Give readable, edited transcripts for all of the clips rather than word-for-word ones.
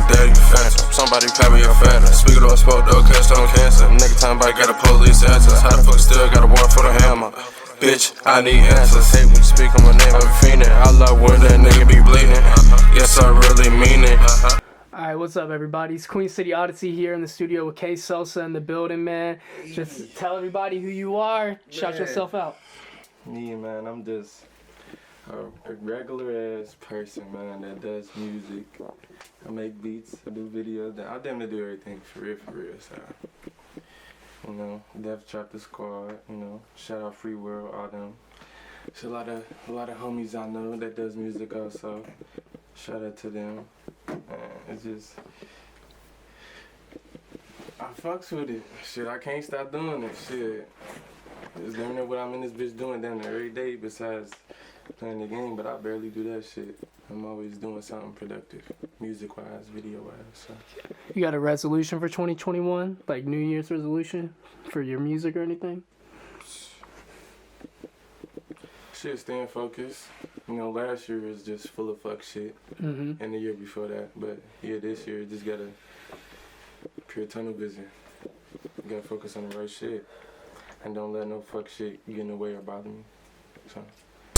daddy, phantom. Somebody pay me a phantom. Speaking of spoke, though, cause don't cancer. Nigga time by got a police answer. How the fuck still got a warrant for the hammer? Bitch, I need answers. Hate when you speak on my name, I'm fiending. I love when that nigga be bleeding. Yes, I really mean it. Alright, what's up, everybody? It's Queen City Odyssey here in the studio with KSOSA in the building, man. Just tell everybody who you are. Shout yourself out. Me, man, I'm just a regular ass person, man, that does music. I make beats, I do videos. I damn near do everything for real, so. You know, Death Chapter Squad, you know, shout out Free World, all them. There's a lot of homies I know that does music also. Shout out to them. It's just, I fucks with it. Shit, I can't stop doing it. Shit, it's damn near what I'm in this bitch doing damn near every day besides playing the game, but I barely do that shit. I'm always doing something productive, music-wise, video-wise. So. You got a resolution for 2021? Like New Year's resolution for your music or anything? Shit, staying focused. You know, last year was just full of fuck shit, and the year before that. But yeah, this year just gotta pure tunnel vision. You gotta focus on the right shit, and don't let no fuck shit get in the way or bother me. So.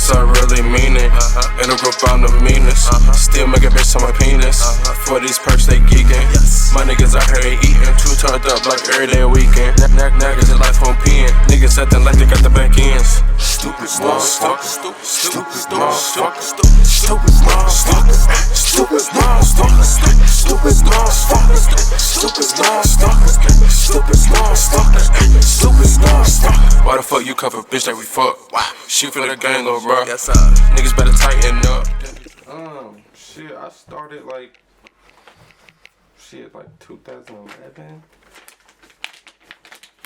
I really mean it. In a group I'm the meanest. Still make a bitch on my penis. For these perks they geeking. My niggas out here eating. Too turned up like every day weekend. Niggas in life on peeing. Niggas acting like they got the back ends. Stupid motherfucker. Stupid motherfucker. Stupid motherfucker. Stupid motherfucker. Stupid motherfucker. Stupid motherfucker. Stupid motherfucker. Stupid motherfucker. Why the fuck you cover bitch like we fuck? Shoot for the gang, little bro. Yes, sir. Niggas better tighten up. Shit, I started like 2011.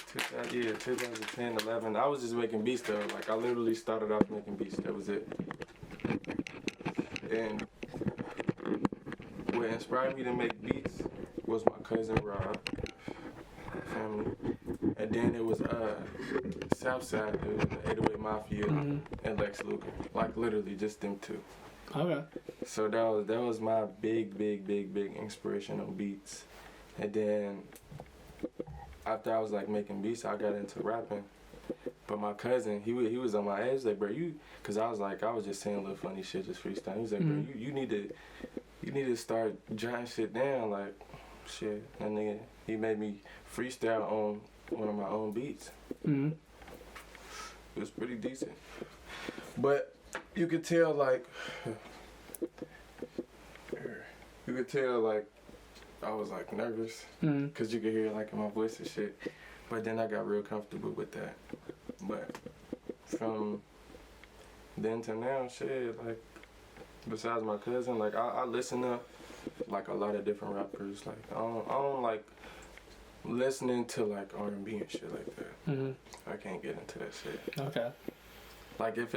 2010, 11. I was just making beats though. Like I literally started off making beats. That was it. And what inspired me to make beats was my cousin Rob, family, and then it was Southside dude, the 808 Mafia, and Lex Luger. Like literally just them two. Okay. So that was my big inspiration on beats. And then after I was like making beats, I got into rapping. But my cousin, he was on my ass like, bro, cause I was just saying little funny shit, just freestyle. He was like, bro, you need to start jotting shit down, like shit. And then he made me freestyle on one of my own beats. It was pretty decent. But you could tell like I was like nervous because you could hear like in my voice and shit. But then I got real comfortable with that. But from then to now, shit, like besides my cousin, like I listen to like a lot of different rappers. Like I don't like listening to like R&B and shit like that. I can't get into that shit. Okay. Like if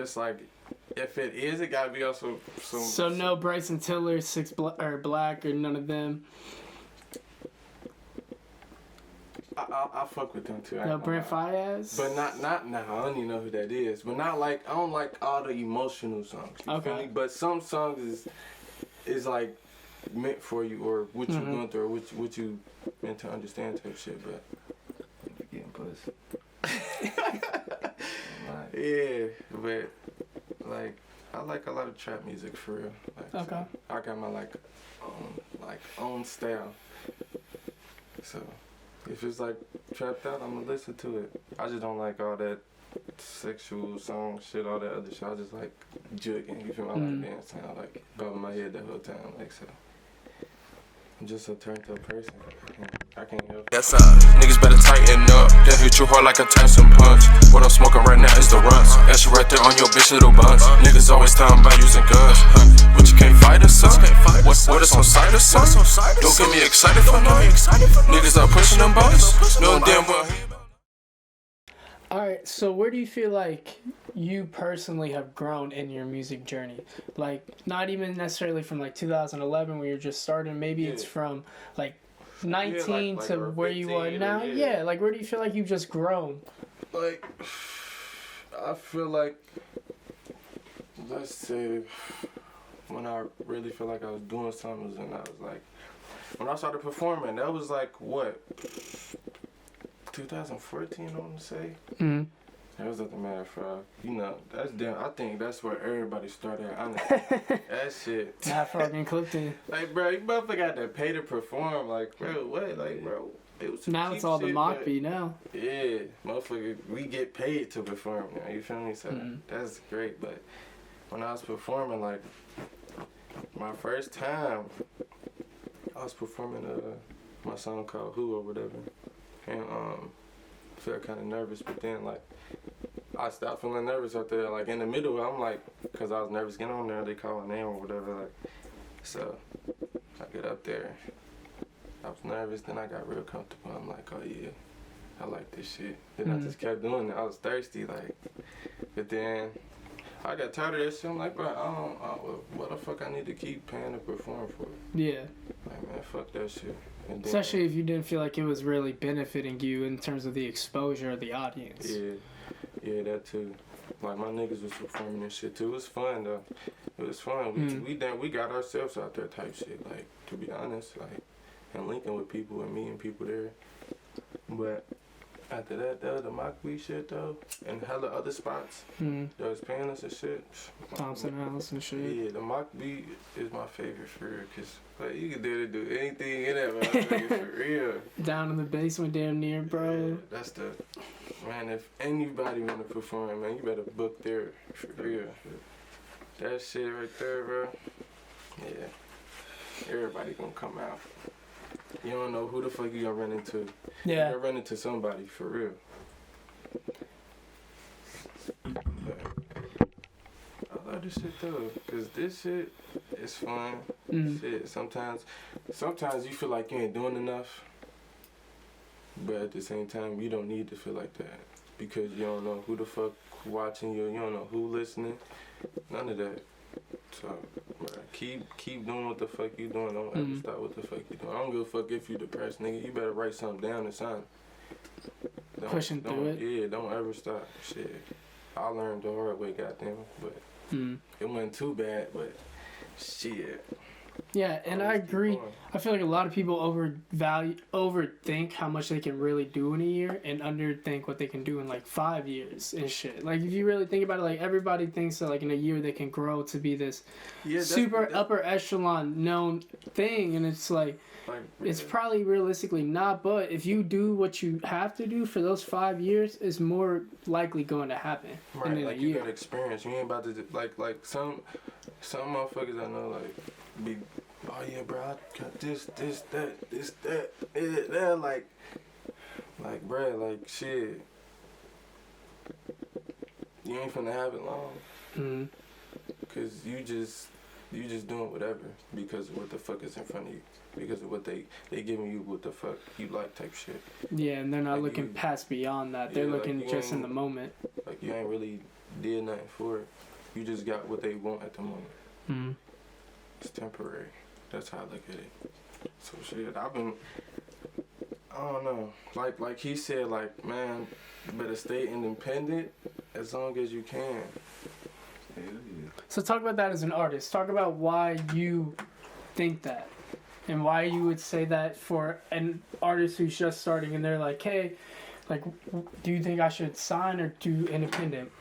it is, it gotta be also some. So no Bryson Tiller, Black, or none of them. I fuck with them too. No Brent Faiyaz. But not now. I don't even know who that is. But not like I don't like all the emotional songs. You feel me? But some songs is like meant for you or what you going through or what you meant to understand type shit. But getting pussy. Yeah, but like I like a lot of trap music for real. Like, okay. So I got my own style. So if it's like trapped out, I'm gonna listen to it. I just don't like all that sexual song shit, all that other shit. I just like jugging. You feel me? I like dancing. I like bobbing my head the whole time. Like so. I'm just a turned up person. I can't help it. Yes, niggas better tighten up. That hit you hard like a Tyson punch. What I'm smoking right now is the runs. That shit right there on your bitch little buns. Niggas always talking about using guns. But you can't fight us, son. What is on sight or son? Don't get me excited for nothing. Niggas are pushing them buttons. No damn well. Alright, so where do you feel like you personally have grown in your music journey? Like, not even necessarily from like 2011 when you're just starting. Maybe it's from like 19 to where you are now. Yeah, like where do you feel like you've just grown? Like, I feel like, let's say, when I really feel like I was doing something was when I was like when I started performing, that was like what, 2014, I want to say. Mm-hmm. That was at the Mad Frog. You know, that's damn. I think that's where everybody started. Honestly, that shit. Mad Frog and Clifton. Like, bro, you motherfucker got to pay to perform. Like, bro, what? Like, bro, it was some Now cheap it's all the shit, mock but- beat now. Yeah, motherfucker, we get paid to perform. You know, you feel me? So that's great. But when I was performing, like, my first time, I was performing my song called Who or whatever, and felt kind of nervous. But then like I stopped feeling nervous up there. Like in the middle, I'm like, cause I was nervous getting on there. They call my name or whatever. Like, so I get up there. I was nervous. Then I got real comfortable. I'm like, oh yeah, I like this shit. Then I just kept doing it. I was thirsty, like, but then I got tired of that shit. I'm like, bro, what the fuck I need to keep paying to perform for? Yeah. Like, man, fuck that shit. And then, Especially if you didn't feel like it was really benefiting you in terms of the exposure of the audience. Yeah, that too. Like my niggas was performing and shit too. It was fun though. It was fun. We got ourselves out there type shit. Like, to be honest, like, and linking with people and meeting people there. But after that, the mock beat shit though, and hella other spots that was paying us and shit. Thompson House and shit. Yeah, the mock beat is my favorite for real, cause like you can do anything in that motherfucker for real. Down in the basement, damn near, bro. Yeah, that's the man. If anybody wanna perform, man, you better book there for real. That shit right there, bro. Yeah, everybody gonna come out. You don't know who the fuck you gonna run into. Yeah. You gonna run into somebody for real. But I love this shit though, cause this shit is fun. Shit, sometimes you feel like you ain't doing enough, but at the same time you don't need to feel like that because you don't know who the fuck watching you. You don't know who listening. None of that. So, bro, keep doing what the fuck you doing. Don't ever stop what the fuck you doing. I don't give a fuck if you depressed, nigga. You better write something down or something. Pushing through it. Yeah, don't ever stop. Shit. I learned the hard way, goddamn. But it wasn't too bad, but shit. Yeah, and I agree. I feel like a lot of people overthink how much they can really do in a year and underthink what they can do in like 5 years and shit. Like if you really think about it, like everybody thinks that like in a year they can grow to be this super upper echelon known thing, and it's like it's probably realistically not. But if you do what you have to do for those 5 years, it's more likely going to happen. Right, like you got experience. You ain't about to like some motherfuckers I know like be, oh yeah, bro, I got this, that, like, bro, like, shit, you ain't finna have it long, cause you just doing whatever because of what the fuck is in front of you, because of what they giving you what the fuck you like type shit. Yeah, and they're not like looking past beyond that. They're looking like just in the moment. Like you ain't really did nothing for it. You just got what they want at the moment. It's temporary. That's how I look at it. So shit, I don't know. Like he said, like, man, you better stay independent as long as you can. Yeah. So talk about that as an artist. Talk about why you think that. And why you would say that for an artist who's just starting and they're like, hey, like, do you think I should sign or do independent?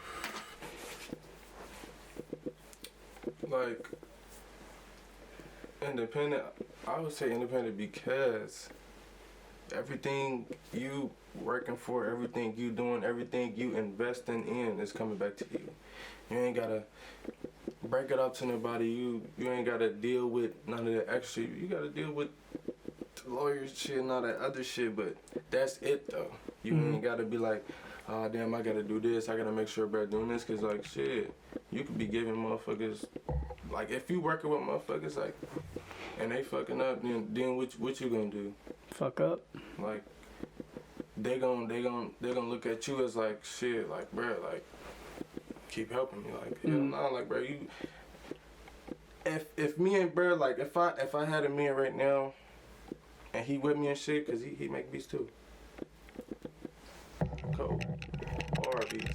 Like, independent, I would say independent because everything you working for, everything you doing, everything you investing in is coming back to you. You ain't gotta break it up to nobody. You ain't gotta deal with none of that extra. You gotta deal with the lawyers shit and all that other shit, but that's it though. You ain't gotta be like, oh damn, I gotta do this, I gotta make sure bro doing this, cause like shit, you could be giving motherfuckers, like if you working with motherfuckers like, and they fucking up, then what you gonna do? Fuck up. Like, they gonna look at you as like shit, like bro, like keep helping me, like hell nah, like bro, you. If me and bro, like if I had a man right now, and he with me and shit, cause he make beats too. Cold. Or beats.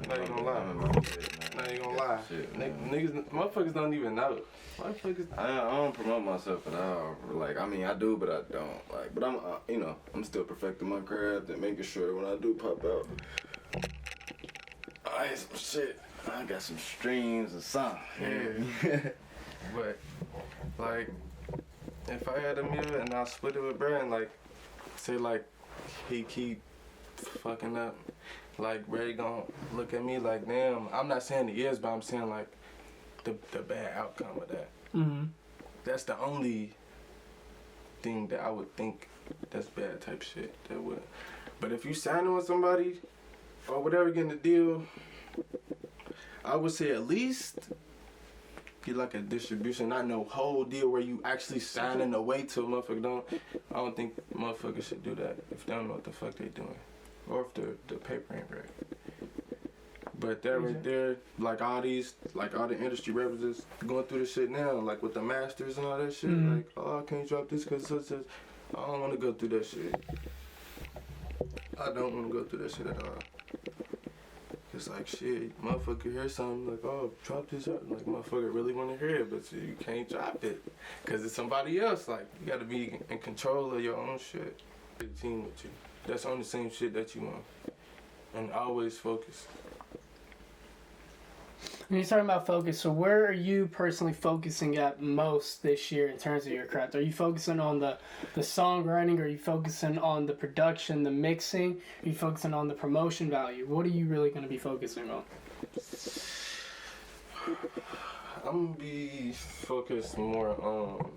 Not even gonna lie. I ain't gonna lie. Shit, Niggas, motherfuckers don't even know. Motherfuckers. I don't promote myself at all. Like, I mean, I do, but I don't. Like, but I'm, you know, I'm still perfecting my craft and making sure when I do pop out, I hit some shit. I got some streams or something. Yeah. But, like, if I had $1 million and I split it with Brad, like, say, like, he keep fucking up, like, Ray gon' look at me like, damn, I'm not saying he is, but I'm saying, like, the bad outcome of that. Mm-hmm. That's the only thing that I would think that's bad type shit. That would. But if you signing with somebody or whatever, getting a deal, I would say at least get like a distribution, not no whole deal where you actually signing away to a motherfucker. I don't think motherfuckers should do that if they don't know what the fuck they doing, or if the paper ain't right. But that right there, like all the industry representatives going through this shit now, like with the masters and all that shit, like, oh, I can't drop this because such. I don't want to go through that shit. I don't want to go through that shit at all. It's like, shit, motherfucker hear something, like, oh, drop this out. Like, motherfucker really want to hear it, but you can't drop it because it's somebody else. Like, you got to be in control of your own shit. The team with you. That's on the same shit that you want. And always focus. When you're talking about focus, so where are you personally focusing at most this year in terms of your craft? Are you focusing on the songwriting? Are you focusing on the production, the mixing? Are you focusing on the promotion value? What are you really going to be focusing on? I'm going to be focused more on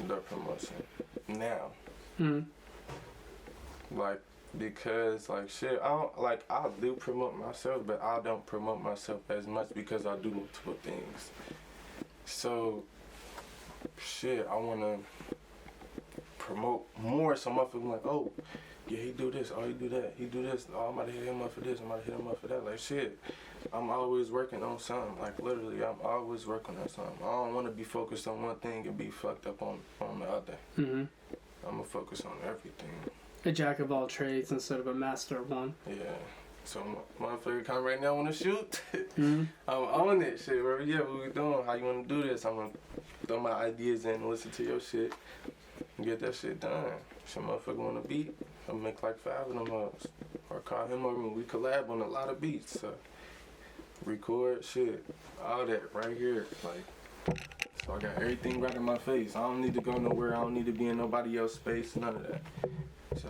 the promotion now. Like, because, like, shit, I do promote myself, but I don't promote myself as much because I do multiple things. So, shit, I want to promote more, so motherfuckers like, oh, yeah, he do this, oh, he do that, he do this, oh, I'm about to hit him up for this, I'm about to hit him up for that. Like, shit, I'm always working on something. Like, literally, I'm always working on something. I don't want to be focused on one thing and be fucked up on the other. I'm going to focus on everything. A jack of all trades instead of a master of one. Yeah. So motherfucker come right now want to shoot. I'm on it, shit. Bro. Yeah, what we doing? How you want to do this? I'm gonna throw my ideas in, listen to your shit, and get that shit done. Some motherfucker want to beat, I'll make like 5 of them hoes, or call him over and we collab on a lot of beats. So record shit, all that right here, like. So I got everything right in my face. I don't need to go nowhere. I don't need to be in nobody else's space. None of that. So,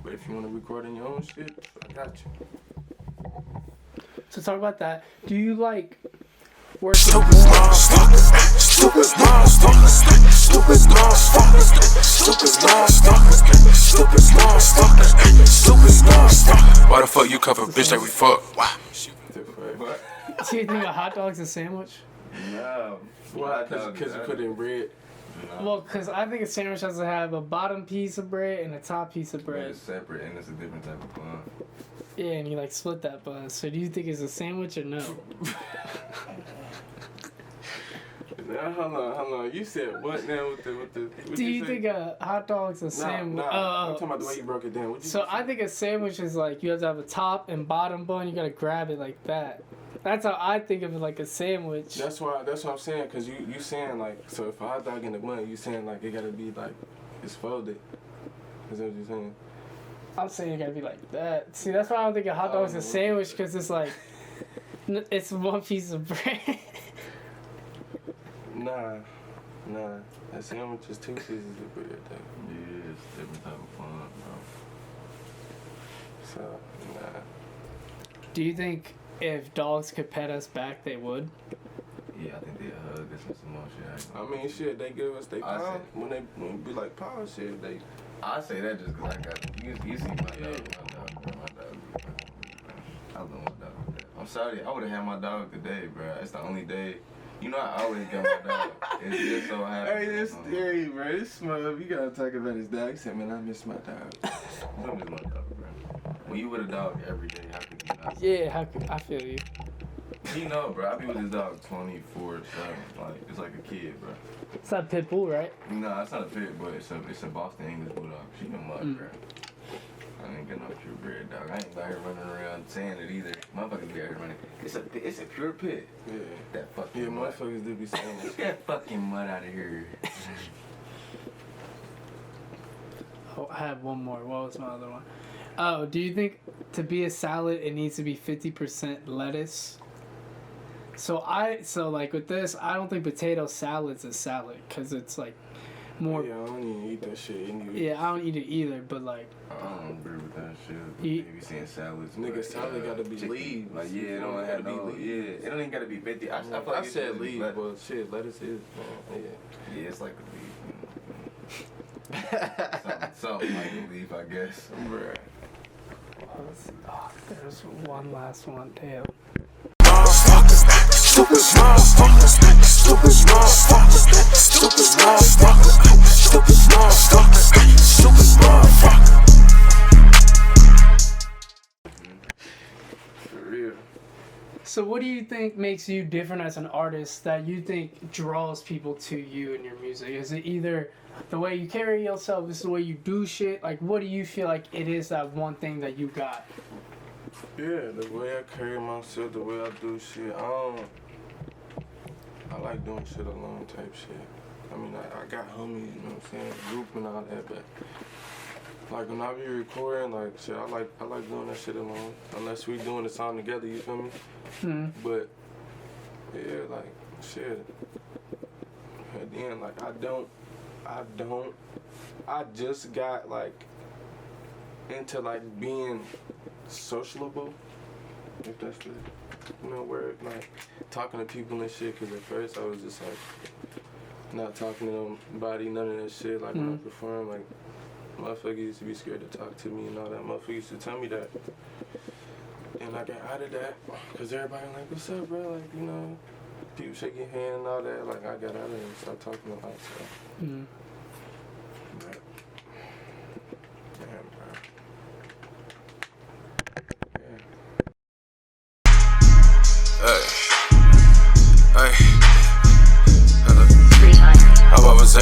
but if you want to record in your own shit, I got you. So talk about that. Do you like working Stupid monster, stupid monster, stupid monster, stupid monster, stupid monster, stupid monster. Why the fuck you cover bitch like we fuck? Wow. Do you think a hot dog's a sandwich? No. Why? Because you put in bread. No. Well, because I think a sandwich has to have a bottom piece of bread and a top piece of bread. It's separate and it's a different type of bun. Yeah, and you like split that bun. So do you think it's a sandwich or no? Now, hold on. You said what now with the Do you think a hot dog's a sandwich? I'm talking about the way you broke it down. What'd you So say? I think a sandwich is like you have to have a top and bottom bun. You gotta grab it like that. That's how I think of it, like a sandwich. That's what I'm saying. Cause you saying like, so if a hot dog in the bun, you saying like it gotta be like it's folded. Is that what you're saying? I'm saying it gotta be like that. See, that's why I don't think a hot dog's a sandwich, because it's like it's one piece of bread. Nah. A sandwich is 2 pieces of bread. Though. Yeah, it's a different type of bun, bro. So nah. Do you think if dogs could pet us back, they would? Yeah, I think they hug us and some more shit. I mean, shit, they give us they power. When we be like power shit, they. I say that just because I got you see my dog, bro. I love my dog. I'm sorry, I would have had my dog today, bro. It's the only day. You know, I always get my dog. It's just so happy. Hey, bro, this smug. You gotta talk about his dog. He said, man, I miss my dog. I miss my dog, bro. When you with a dog every day, how could you not? Yeah, I feel you. You know, bro, I be with this dog 24/7. Like, it's like a kid, bro. It's not pit bull, right? No, it's not a pit, but it's a Boston English bulldog. She a mud, bro. I ain't got no true bread, dog. I ain't out here running around saying it either. Motherfuckers be out here running. It's a pure pit. Yeah. That fucking mud. Motherfuckers do be saying that. Get that fucking mud out of here. Oh, I have one more. What was my other one? Oh, do you think to be a salad it needs to be 50% lettuce? So like with this, I don't think potato salad's a salad because it's like more. Yeah, I don't even eat that shit anyway. Yeah, I don't eat it either, but like. I don't agree with that shit. You be saying salads. Nigga, salad gotta be leaves. Like, yeah, it don't have to be leaves. Yeah, it don't even gotta be 50. I feel like I said leaves, but shit, lettuce is, man. Yeah, it's like a leaf. Something like a leaf, I guess. Bruh. Oh, there's one last one. Damn. Stupid motherfuckers, stupid motherfuckers, stupid motherfuckers, stupid motherfuckers, stupid motherfuckers. For real. So what do you think makes you different as an artist that you think draws people to you and your music? Is it either the way you carry yourself, is the way you do shit? Like, what do you feel like it is that one thing that you got? Yeah, the way I carry myself, the way I do shit. I like doing shit alone type shit. I mean, I got homies, you know what I'm saying, group and all that, but like when I be recording, like shit, I like doing that shit alone. Unless we doing the song together, you feel me? Mm-hmm. But yeah, like shit. At the end, like I just got like into like being sociable, if that's the word, like talking to people and shit. Cause at first I was just like not talking to nobody, none of that shit. Like when I perform, like motherfuckers used to be scared to talk to me and all that. Motherfuckers used to tell me that, and I got out of that. Cause everybody like, what's up, bro? Like, you know, people shake your hand and all that. Like I got out of it and started talking a lot of stuff. Mm-hmm. But, damn, bro.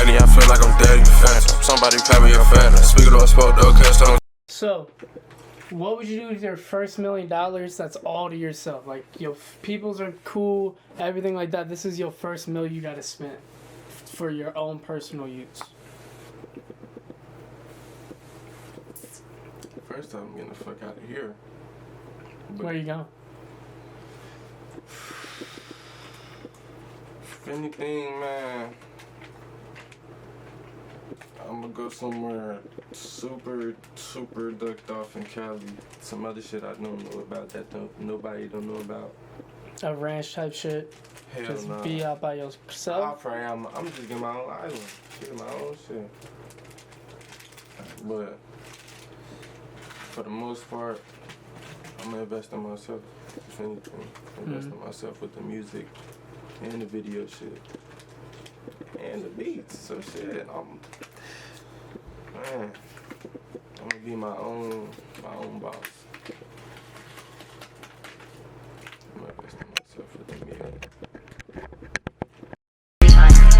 I feel like I'm dead, you phantom. Somebody pay me a phantom. Speaking of a spoke, though, cause So, what would you do with your first $1 million that's all to yourself? Like, your peoples are cool, everything like that. This is your first $1 million you gotta spend for your own personal use. first time I'm getting the fuck out of here. But Where you going? if anything, man, I'm gonna go somewhere super ducked off in Cali. Some other shit I don't know about that nobody don't know about. A ranch type shit? Hell Just nah. be out by I'll yourself? probably, I'm just getting my own island. Getting my own shit. But for the most part, I'm gonna invest in myself. If anything, invest in myself with the music and the video shit and the beats. So shit, I'm gonna be my own boss. I'm gonna invest in myself with the music.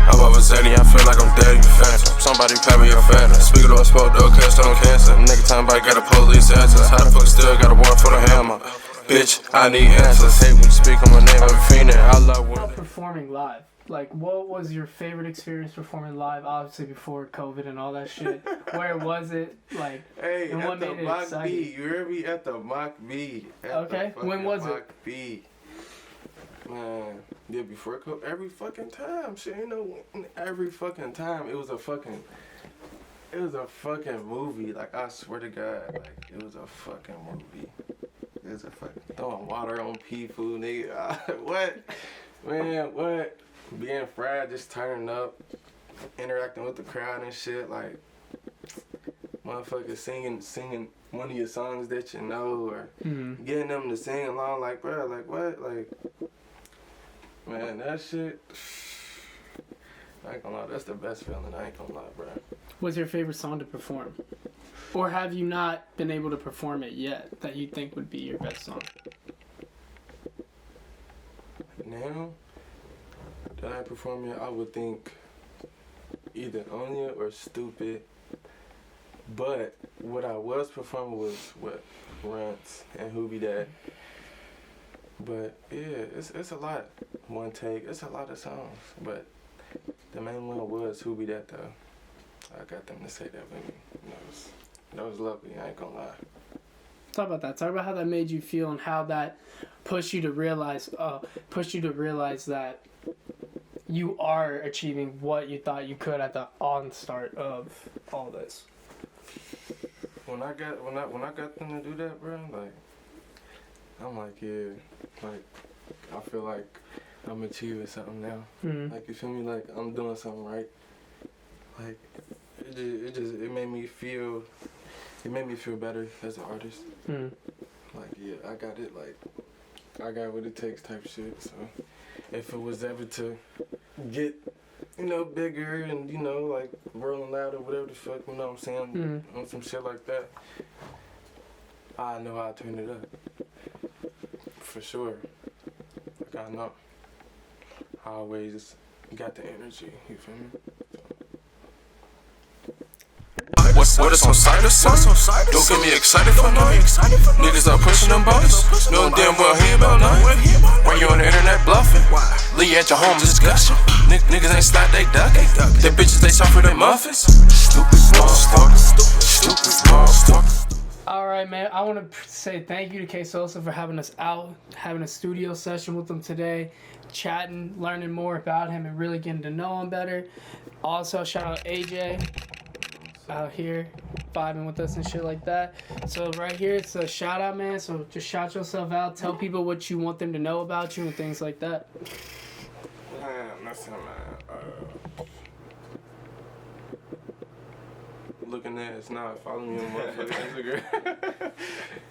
I'm over Zany, I feel like I'm dead, you phantom. Somebody pay me a phantom. Speaking of a spoke, though, cause don't cancer. Nigga time about got a police answers. How the fuck still got a warrant for the hammer? Bitch, I need answers. Hate when you speak on my name, I'm fiending. I love when performing live. Like, what was your favorite experience performing live? Obviously before COVID and all that shit. Where was it? Like, hey, and what made it Mock exciting? B. You heard me at the Mock B. Okay, when was it? Mock B. Man, yeah, before COVID, every fucking time. Shit, you know, every fucking time it was a fucking movie. Like, I swear to God, like, it was a fucking movie. It was a fucking throwing water on people, nigga. What? Man, what? Being fried, just turning up, interacting with the crowd and shit, like, motherfuckers singing one of your songs that you know, or getting them to sing along, like, bro, like, what? Like, man, that shit, I ain't gonna lie, that's the best feeling, I ain't gonna lie, bro. What's your favorite song to perform? Or have you not been able to perform it yet that you think would be your best song? Now that I perform it, I would think either Onya or Stupid But what I was performing was what Rents and Who Be That. But yeah, it's a lot. One Take, it's a lot of songs. But the main one was Who Be That though. I got them to say that with me. That was lovely. I ain't gonna lie. Talk about that. Talk about how that made you feel and how that pushed you to realize that you are achieving what you thought you could at the onstart of all this. When I got them to do that, bro, like I'm like, yeah, like I feel like I'm achieving something now. Mm-hmm. Like you feel me? Like I'm doing something right. Like it made me feel better as an artist. Mm-hmm. Like yeah, I got it. Like I got what it takes type shit. So if it was ever to get, bigger and like rolling loud or whatever the fuck, you know what I'm saying, Mm-hmm. on some shit like that, I know I'll turn it up. For sure. Like I know. I always got the energy, you feel me? What is on side or something? Don't get me excited for nothing. Niggas are pushing them buttons. No damn well hear about nothing. Why you on the internet bluffing? Leave at your home discussion. Niggas ain't slack, they ducking. They bitches, they suffer their muffins. Stupid small stuff. Stupid small stuff. All right, man. I want to say thank you to KSOSA for having us out, having a studio session with him today, chatting, learning more about him, and really getting to know him better. Also, shout out AJ out here vibing with us and shit like that. So right here, it's a shout out, man. So just shout yourself out. Tell people what you want them to know about you and things like that. Man, listen, man. Looking ass now. Follow me on motherfucking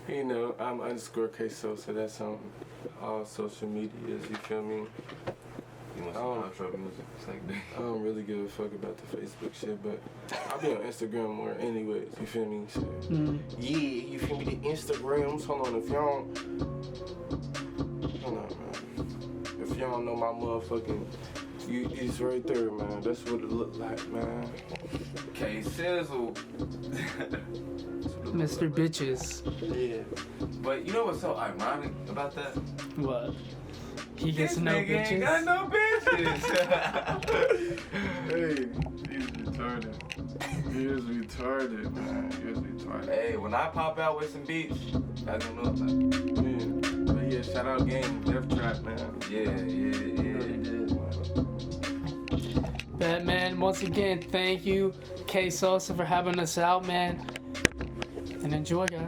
Instagram. I'm _KSOSA. That's on all social medias. You feel me? You want some outro music? It's like that. I don't really give a fuck about the Facebook shit, but I'll be on Instagram more anyways. You feel me? So, yeah, you feel me? The Instagrams. Hold on, if y'all don't know my motherfucking, it's right there, man. That's what it look like, man. K-Sizzle. Mr. Bitches. Yeah. But you know what's so ironic about that? What? He gets This no nigga bitches. ain't got no bitches. Hey, he's retarded. He is retarded, man. He is retarded. Hey, when I pop out with some beats, I don't know about it. Yeah. But yeah, shout out Game Death Trap, man. Yeah. Man, once again, thank you, KSOSA, for having us out, man. And enjoy, guys.